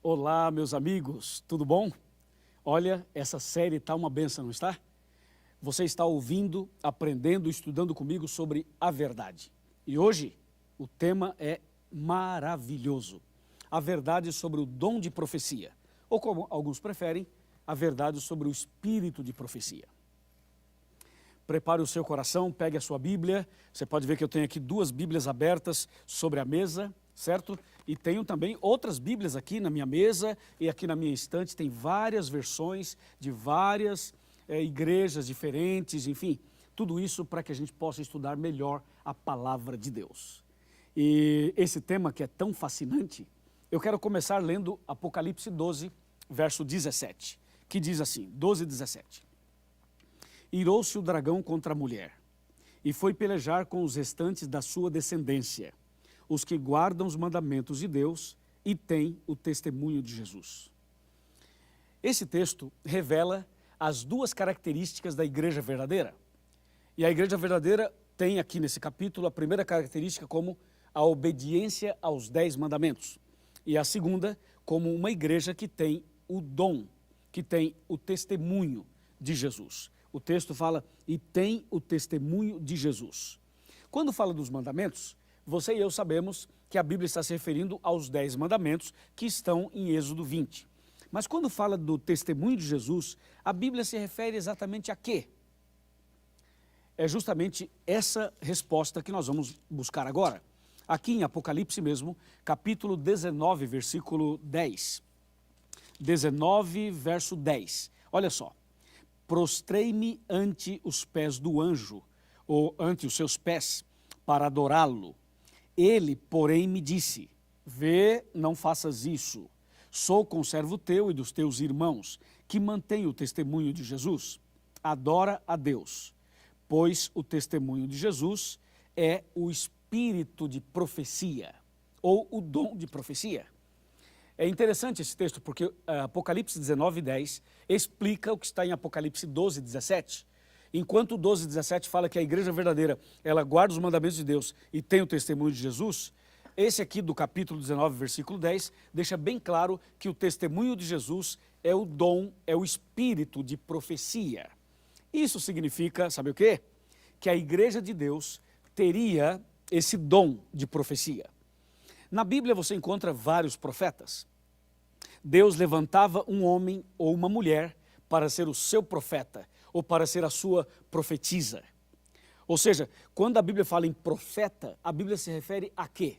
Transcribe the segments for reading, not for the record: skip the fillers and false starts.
Olá, meus amigos, tudo bom? Olha, essa série está uma benção, não está? Você está ouvindo, aprendendo, estudando comigo sobre a verdade. E hoje o tema é maravilhoso. A verdade sobre o dom de profecia, ou como alguns preferem, a verdade sobre o espírito de profecia. Prepare o seu coração, pegue a sua Bíblia. Você pode ver que eu tenho aqui 2 Bíblias abertas sobre a mesa, certo? E tenho também outras Bíblias aqui na minha mesa e aqui na minha estante. Tem várias versões de várias igrejas diferentes, enfim. Tudo isso para que a gente possa estudar melhor a palavra de Deus. E esse tema que é tão fascinante, eu quero começar lendo Apocalipse 12, verso 17, que diz assim, 12, 17. Irou-se o dragão contra a mulher, e foi pelejar com os restantes da sua descendência, os que guardam os mandamentos de Deus e têm o testemunho de Jesus. Esse texto revela as 2 características da igreja verdadeira. E a igreja verdadeira tem aqui nesse capítulo a primeira característica como a obediência aos 10 mandamentos. E a segunda como uma igreja que tem o dom, que tem o testemunho de Jesus. O texto fala, e tem o testemunho de Jesus. Quando fala dos mandamentos, você e eu sabemos que a Bíblia está se referindo aos 10 mandamentos que estão em Êxodo 20. Mas quando fala do testemunho de Jesus, a Bíblia se refere exatamente a quê? É justamente essa resposta que nós vamos buscar agora. Aqui em Apocalipse mesmo, capítulo 19, versículo 10. 19, verso 10. Olha só. Prostrei-me ante os pés do anjo, ou ante os seus pés, para adorá-lo. Ele, porém, me disse, vê, não faças isso. Sou conservo teu e dos teus irmãos, que mantêm o testemunho de Jesus. Adora a Deus, pois o testemunho de Jesus é o espírito de profecia, ou o dom de profecia. É interessante esse texto porque Apocalipse 19, 10 explica o que está em Apocalipse 12, 17. Enquanto o 12, 17 fala que a igreja verdadeira, ela guarda os mandamentos de Deus e tem o testemunho de Jesus, esse aqui do capítulo 19, versículo 10, deixa bem claro que o testemunho de Jesus é o dom, é o espírito de profecia. Isso significa, sabe o quê? Que a igreja de Deus teria esse dom de profecia. Na Bíblia você encontra vários profetas. Deus levantava um homem ou uma mulher para ser o seu profeta ou para ser a sua profetisa. Ou seja, quando a Bíblia fala em profeta, a Bíblia se refere a quê?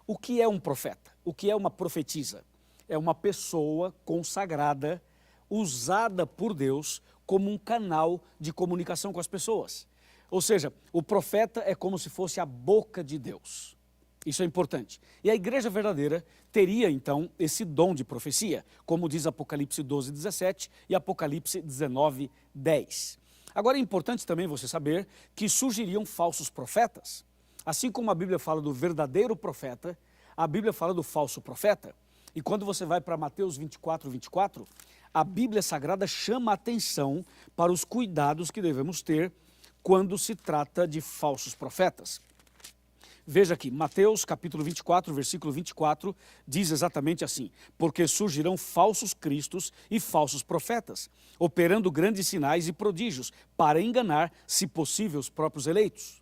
O que é um profeta? O que é uma profetisa? É uma pessoa consagrada, usada por Deus como um canal de comunicação com as pessoas. Ou seja, o profeta é como se fosse a boca de Deus. Isso é importante. E a igreja verdadeira teria, então, esse dom de profecia, como diz Apocalipse 12, 17 e Apocalipse 19, 10. Agora é importante também você saber que surgiriam falsos profetas. Assim como a Bíblia fala do verdadeiro profeta, a Bíblia fala do falso profeta. E quando você vai para Mateus 24, 24, a Bíblia Sagrada chama a atenção para os cuidados que devemos ter quando se trata de falsos profetas. Veja aqui, Mateus capítulo 24, versículo 24, diz exatamente assim, porque surgirão falsos cristos e falsos profetas, operando grandes sinais e prodígios, para enganar, se possível, os próprios eleitos.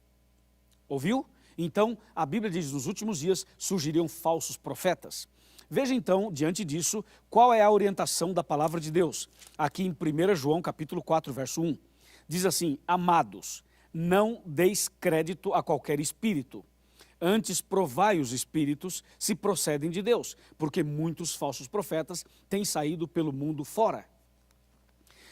Ouviu? Então, a Bíblia diz, nos últimos dias surgiriam falsos profetas. Veja então, diante disso, qual é a orientação da palavra de Deus. Aqui em 1 João capítulo 4, verso 1, diz assim, amados, não deis crédito a qualquer espírito, antes provai os espíritos se procedem de Deus, porque muitos falsos profetas têm saído pelo mundo fora.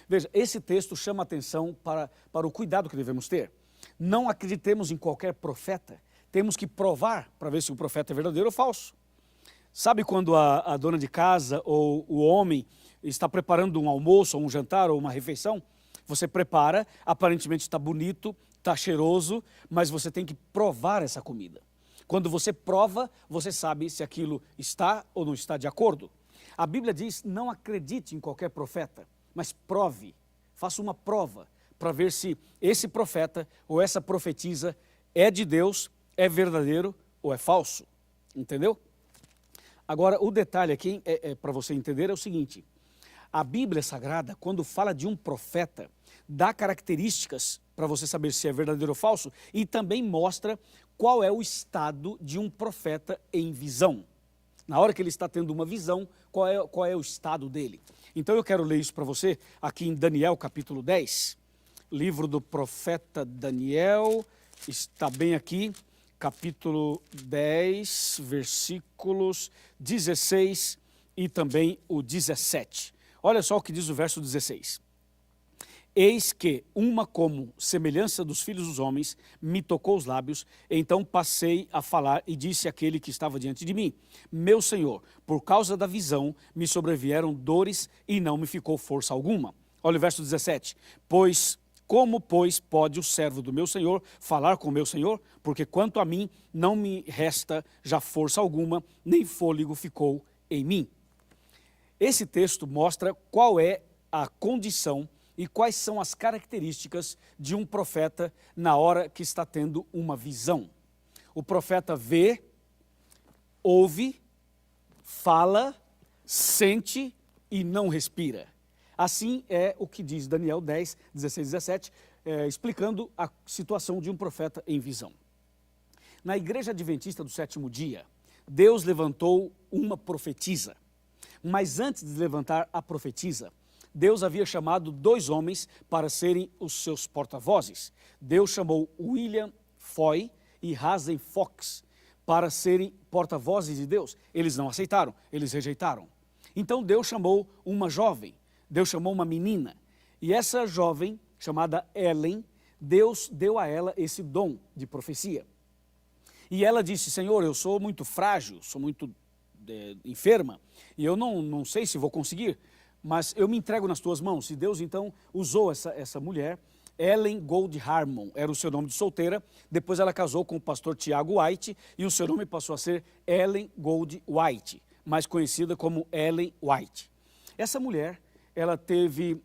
Veja, esse texto chama atenção para o cuidado que devemos ter. Não acreditemos em qualquer profeta, temos que provar para ver se o profeta é verdadeiro ou falso. Sabe quando a dona de casa ou o homem está preparando um almoço, ou um jantar, ou uma refeição? Você prepara, aparentemente está bonito, está cheiroso, mas você tem que provar essa comida. Quando você prova, você sabe se aquilo está ou não está de acordo. A Bíblia diz, não acredite em qualquer profeta, mas prove, faça uma prova para ver se esse profeta ou essa profetisa é de Deus, é verdadeiro ou é falso. Entendeu? Agora, o detalhe aqui, para você entender, é o seguinte. A Bíblia Sagrada, quando fala de um profeta, dá características para você saber se é verdadeiro ou falso e também mostra qual é o estado de um profeta em visão. Na hora que ele está tendo uma visão, qual é o estado dele. Então eu quero ler isso para você aqui em Daniel capítulo 10, livro do profeta Daniel, está bem aqui, capítulo 10, versículos 16 e também o 17. Olha só o que diz o verso 16. Eis que uma como semelhança dos filhos dos homens me tocou os lábios, então passei a falar e disse àquele que estava diante de mim, meu Senhor, por causa da visão me sobrevieram dores e não me ficou força alguma. Olha o verso 17, como pode o servo do meu Senhor falar com o meu Senhor? Porque quanto a mim não me resta já força alguma, nem fôlego ficou em mim. Esse texto mostra qual é a condição e quais são as características de um profeta na hora que está tendo uma visão. O profeta vê, ouve, fala, sente e não respira. Assim é o que diz Daniel 10, 16 e 17, explicando a situação de um profeta em visão. Na Igreja Adventista do Sétimo Dia, Deus levantou uma profetisa. Mas antes de levantar a profetisa, Deus havia chamado 2 homens para serem os seus porta-vozes. Deus chamou William Foy e Hazen Fox para serem porta-vozes de Deus. Eles não aceitaram, eles rejeitaram. Então Deus chamou uma jovem, Deus chamou uma menina. E essa jovem, chamada Ellen, Deus deu a ela esse dom de profecia. E ela disse, Senhor, eu sou muito frágil, sou muito enferma, e eu não sei se vou conseguir, mas eu me entrego nas tuas mãos. E Deus então usou essa mulher, Ellen Gold Harmon, era o seu nome de solteira, depois ela casou com o pastor Tiago White, e o seu nome passou a ser Ellen Gold White, mais conhecida como Ellen White. Essa mulher, ela teve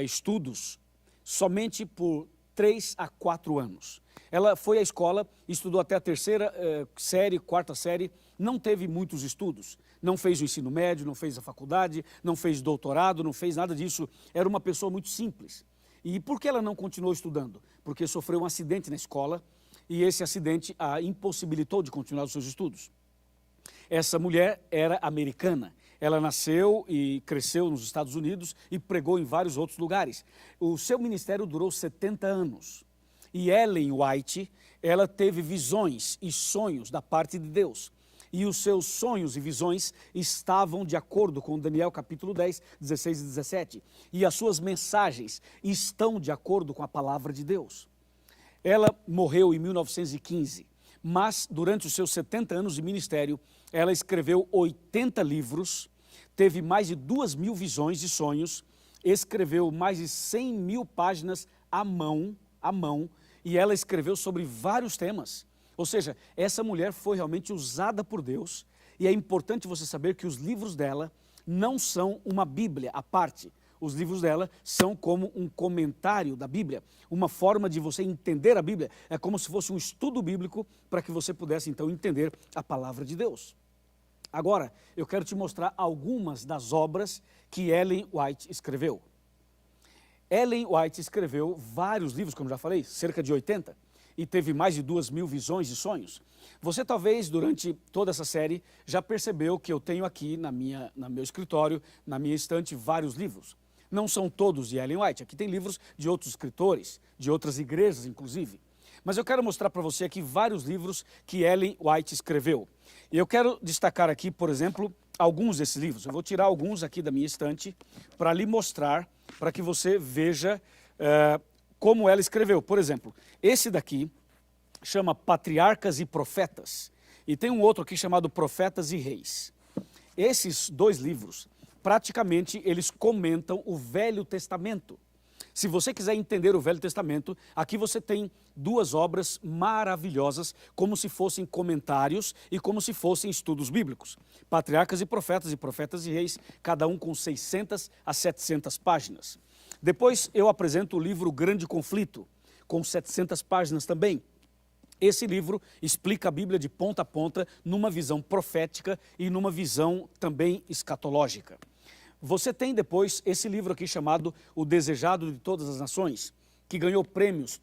estudos somente por 3 a 4 anos. Ela foi à escola, estudou até a 3ª série, 4ª série, não teve muitos estudos, não fez o ensino médio, não fez a faculdade, não fez doutorado, não fez nada disso, era uma pessoa muito simples. E por que ela não continuou estudando? Porque sofreu um acidente na escola e esse acidente a impossibilitou de continuar os seus estudos. Essa mulher era americana, ela nasceu e cresceu nos Estados Unidos e pregou em vários outros lugares. O seu ministério durou 70 anos. E Ellen White, ela teve visões e sonhos da parte de Deus. E os seus sonhos e visões estavam de acordo com Daniel capítulo 10, 16 e 17. E as suas mensagens estão de acordo com a palavra de Deus. Ela morreu em 1915, mas durante os seus 70 anos de ministério, ela escreveu 80 livros, teve mais de 2.000 visões e sonhos, escreveu mais de 100.000 páginas à mão, e ela escreveu sobre vários temas. Ou seja, essa mulher foi realmente usada por Deus, e é importante você saber que os livros dela não são uma Bíblia à parte. Os livros dela são como um comentário da Bíblia, uma forma de você entender a Bíblia. É como se fosse um estudo bíblico para que você pudesse então entender a palavra de Deus. Agora, eu quero te mostrar algumas das obras que Ellen White escreveu. Ellen White escreveu vários livros, como já falei, cerca de 80, e teve mais de 2.000 visões e sonhos. Você talvez, durante toda essa série, já percebeu que eu tenho aqui no meu escritório, na minha estante, vários livros. Não são todos de Ellen White, aqui tem livros de outros escritores, de outras igrejas, inclusive. Mas eu quero mostrar para você aqui vários livros que Ellen White escreveu. E eu quero destacar aqui, por exemplo, alguns desses livros. Eu vou tirar alguns aqui da minha estante para lhe mostrar, para que você veja como ela escreveu. Por exemplo, esse daqui chama Patriarcas e Profetas. E tem um outro aqui chamado Profetas e Reis. Esses 2 livros, praticamente, eles comentam o Velho Testamento. Se você quiser entender o Velho Testamento, aqui você tem 2 obras maravilhosas, como se fossem comentários e como se fossem estudos bíblicos. Patriarcas e Profetas e Reis, cada um com 600 a 700 páginas. Depois eu apresento o livro Grande Conflito, com 700 páginas também. Esse livro explica a Bíblia de ponta a ponta, numa visão profética e numa visão também escatológica. Você tem depois esse livro aqui chamado O Desejado de Todas as Nações, que ganhou prêmios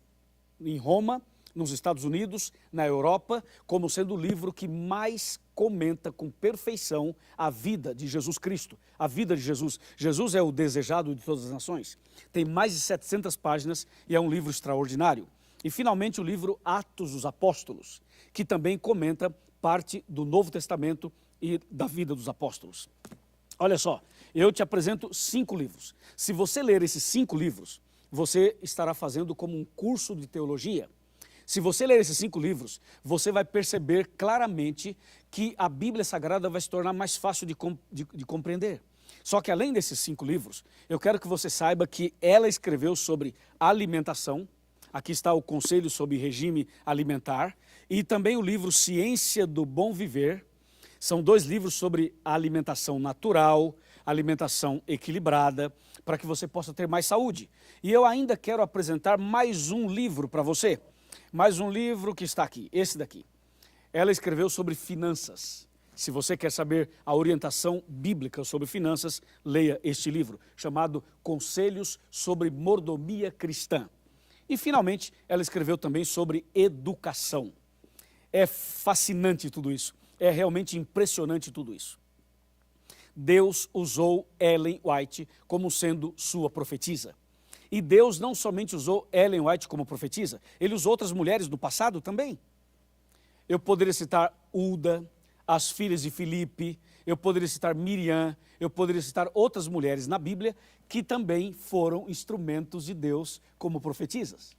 em Roma, nos Estados Unidos, na Europa, como sendo o livro que mais comenta com perfeição a vida de Jesus Cristo, a vida de Jesus. Jesus é o desejado de todas as nações. Tem mais de 700 páginas e é um livro extraordinário. E finalmente o livro Atos dos Apóstolos, que também comenta parte do Novo Testamento e da vida dos apóstolos. Olha só, eu te apresento 5 livros. Se você ler esses 5 livros, você estará fazendo como um curso de teologia. Se você ler esses 5 livros, você vai perceber claramente que a Bíblia Sagrada vai se tornar mais fácil de compreender. Só que além desses 5 livros, eu quero que você saiba que ela escreveu sobre alimentação. Aqui está o Conselho sobre Regime Alimentar e também o livro Ciência do Bom Viver. São 2 livros sobre a alimentação natural, alimentação equilibrada, para que você possa ter mais saúde. E eu ainda quero apresentar mais um livro para você. Mais um livro que está aqui, esse daqui. Ela escreveu sobre finanças. Se você quer saber a orientação bíblica sobre finanças, leia este livro, chamado Conselhos sobre Mordomia Cristã. E, finalmente, ela escreveu também sobre educação. É fascinante tudo isso. É realmente impressionante tudo isso. Deus usou Ellen White como sendo sua profetisa. E Deus não somente usou Ellen White como profetisa, Ele usou outras mulheres do passado também. Eu poderia citar Hulda, as filhas de Filipe, eu poderia citar Miriam, eu poderia citar outras mulheres na Bíblia que também foram instrumentos de Deus como profetisas.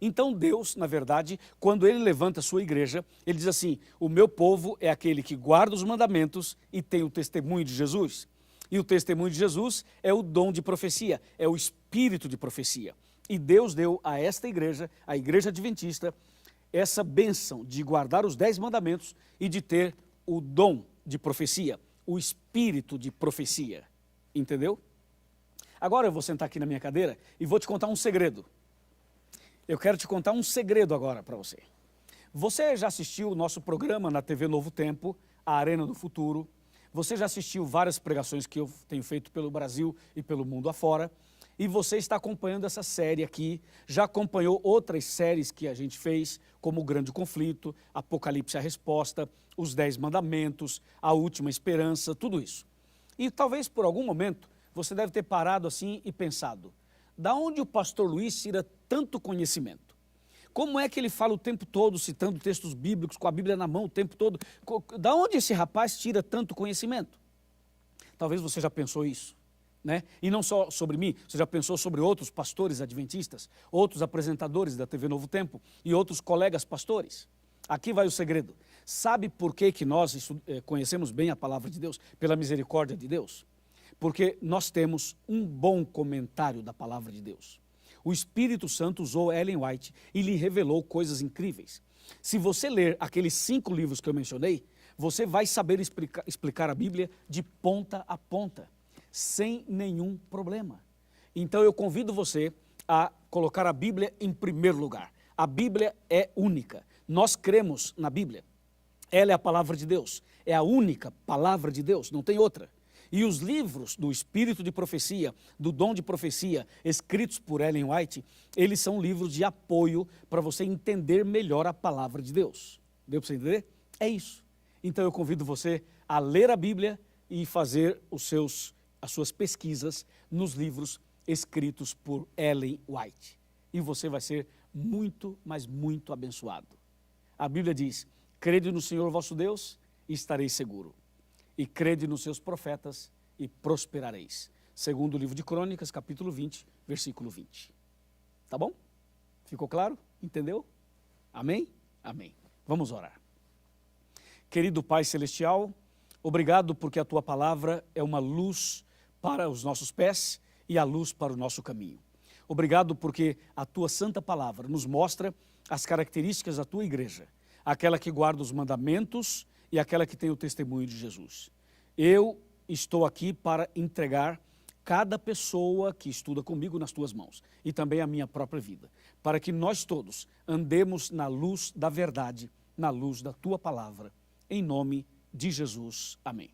Então Deus, na verdade, quando Ele levanta a sua igreja, Ele diz assim: o meu povo é aquele que guarda os mandamentos e tem o testemunho de Jesus. E o testemunho de Jesus é o dom de profecia, é o espírito de profecia. E Deus deu a esta igreja, a igreja adventista, essa bênção de guardar os 10 mandamentos e de ter o dom de profecia, o espírito de profecia. Entendeu? Agora eu vou sentar aqui na minha cadeira e vou te contar um segredo. Eu quero te contar um segredo agora para você. Você já assistiu o nosso programa na TV Novo Tempo, a Arena do Futuro. Você já assistiu várias pregações que eu tenho feito pelo Brasil e pelo mundo afora. E você está acompanhando essa série aqui, já acompanhou outras séries que a gente fez, como O Grande Conflito, Apocalipse a Resposta, Os 10 Mandamentos, A Última Esperança, tudo isso. E talvez por algum momento você deve ter parado assim e pensado: da onde o pastor Luiz tira tanto conhecimento? Como é que ele fala o tempo todo, citando textos bíblicos, com a Bíblia na mão o tempo todo? Da onde esse rapaz tira tanto conhecimento? Talvez você já pensou isso, né? E não só sobre mim, você já pensou sobre outros pastores adventistas, outros apresentadores da TV Novo Tempo e outros colegas pastores. Aqui vai o segredo. Sabe por que nós conhecemos bem a palavra de Deus? Pela misericórdia de Deus. Porque nós temos um bom comentário da palavra de Deus. O Espírito Santo usou Ellen White e lhe revelou coisas incríveis. Se você ler aqueles 5 livros que eu mencionei, você vai saber explicar a Bíblia de ponta a ponta, sem nenhum problema. Então eu convido você a colocar a Bíblia em primeiro lugar. A Bíblia é única. Nós cremos na Bíblia. Ela é a palavra de Deus. É a única palavra de Deus, não tem outra. E os livros do Espírito de Profecia, do Dom de Profecia, escritos por Ellen White, eles são livros de apoio para você entender melhor a palavra de Deus. Deu para você entender? É isso. Então eu convido você a ler a Bíblia e fazer as suas pesquisas nos livros escritos por Ellen White. E você vai ser muito, mas muito abençoado. A Bíblia diz: crede no Senhor vosso Deus e estareis seguro. E crede nos seus profetas e prosperareis. Segundo o livro de Crônicas, capítulo 20, versículo 20. Tá bom? Ficou claro? Entendeu? Amém? Amém. Vamos orar. Querido Pai Celestial, obrigado porque a Tua palavra é uma luz para os nossos pés e a luz para o nosso caminho. Obrigado porque a Tua santa palavra nos mostra as características da Tua igreja, aquela que guarda os mandamentos e aquela que tem o testemunho de Jesus. Eu estou aqui para entregar cada pessoa que estuda comigo nas Tuas mãos e também a minha própria vida, para que nós todos andemos na luz da verdade, na luz da tua palavra. Em nome de Jesus. Amém.